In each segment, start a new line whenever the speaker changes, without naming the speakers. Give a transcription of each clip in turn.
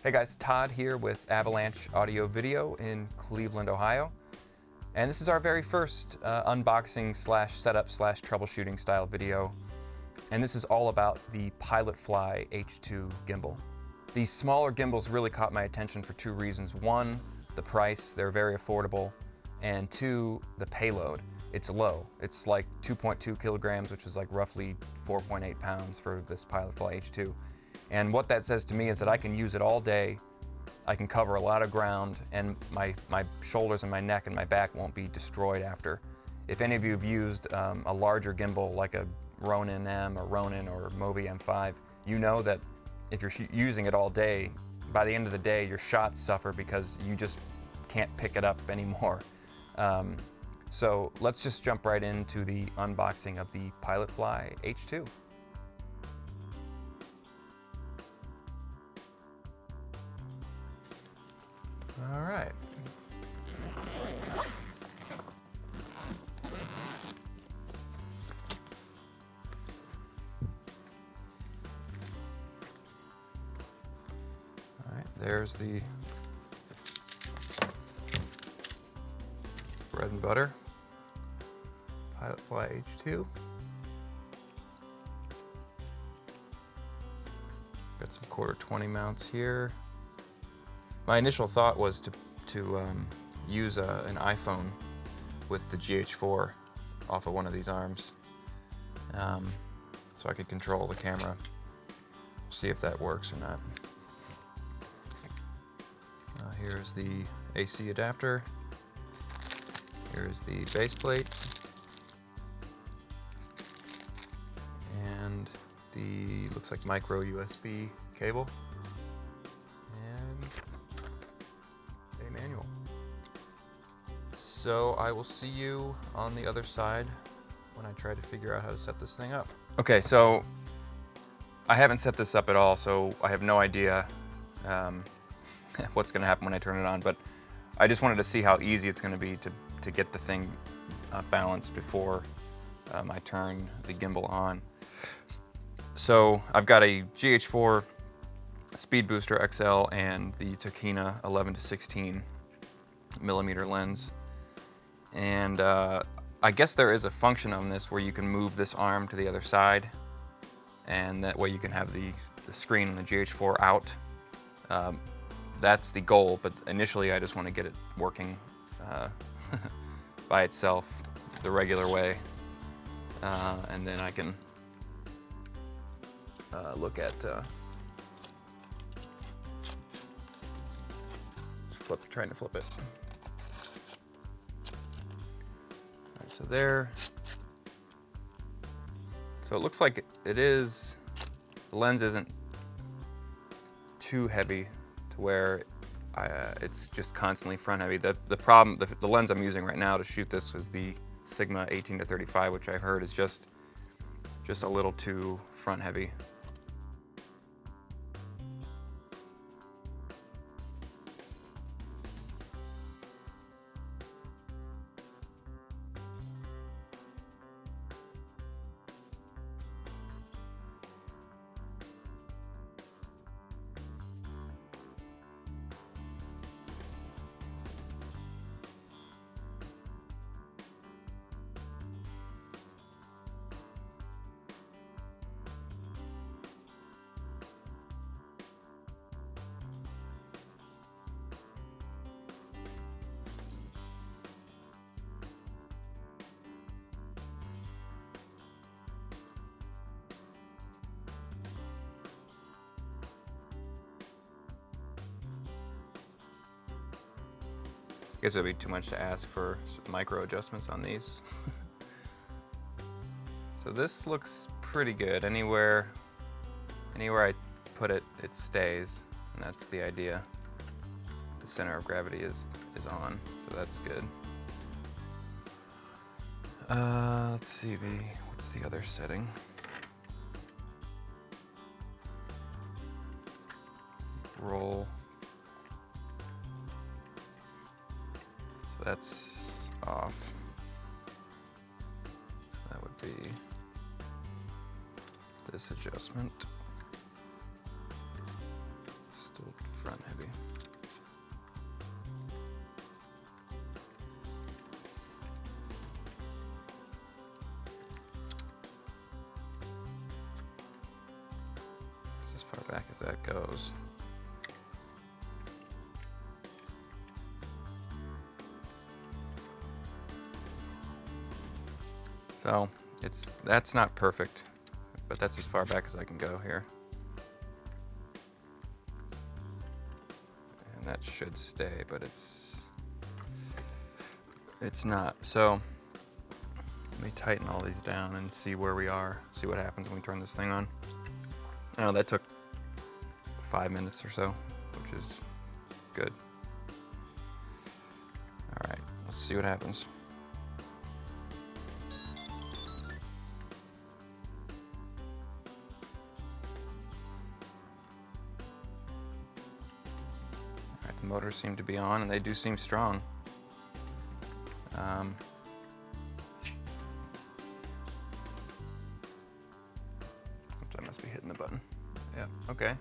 Hey guys, Todd here with Avalanche Audio Video in Cleveland, Ohio. And this is our very first unboxing slash setup slash troubleshooting style video. And this is all about the Pilotfly H2 gimbal. These smaller gimbals really caught my attention for two reasons. One, the price, they're very affordable. And two, the payload. It's low. It's like 2.2 kilograms, which is like roughly 4.8 pounds for this Pilotfly H2. And what that says to me is that I can use it all day, I can cover a lot of ground, and my shoulders and my neck and my back won't be destroyed after. If any of you have used a larger gimbal like a Ronin M or Ronin or Movi M5, you know that if you're using it all day, by the end of the day your shots suffer because you just can't pick it up anymore. So let's just jump right into the unboxing of the Pilotfly H2. All right. All right, there's the bread and butter Pilotfly H2. Got some 1/4-20 mounts here. My initial thought was to use an iPhone with the GH4 off of one of these arms, so I could control the camera. We'll see if that works or not. Here's the AC adapter. Here's the base plate. And the, looks like micro USB cable. Manual. So I will see you on the other side when I try to figure out how to set this thing up. Okay, so I haven't set this up at all, so I have no idea what's going to happen when I turn it on, but I just wanted to see how easy it's going to be to get the thing balanced before I turn the gimbal on. So I've got a GH4 Speedbooster XL and the Tokina 11-16mm lens, and I guess there is a function on this where you can move this arm to the other side, and that way you can have the screen and the GH4 out. That's the goal, but initially I just want to get it working by itself the regular way, and then I can look at trying to flip it. All right, so there. So it looks like it is, the lens isn't too heavy to where it's just constantly front heavy. The problem, the lens I'm using right now to shoot this is the Sigma 18-35, which I've heard is just a little too front heavy. I guess it would be too much to ask for micro adjustments on these. So this looks pretty good. Anywhere I put it, it stays, and that's the idea. The center of gravity is on, so that's good. Let's see, what's the other setting? Roll. So that's off. So that would be this adjustment. Still front maybe. It's as far back as that goes. So that's not perfect, but that's as far back as I can go here. And that should stay, but it's not. So let me tighten all these down and see where we are, see what happens when we turn this thing on. Oh, that took 5 minutes or so, which is good. All right, let's see what happens. The motors seem to be on, and they do seem strong. Oops, I must be hitting the button. Yeah, okay.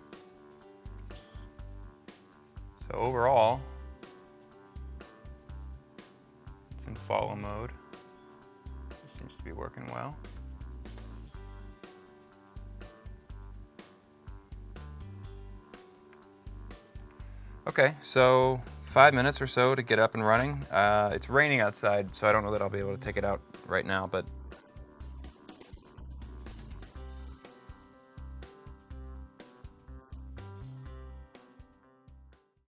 So overall, it's in follow mode. It seems to be working well. Okay, so 5 minutes or so to get up and running. It's raining outside, so I don't know that I'll be able to take it out right now, but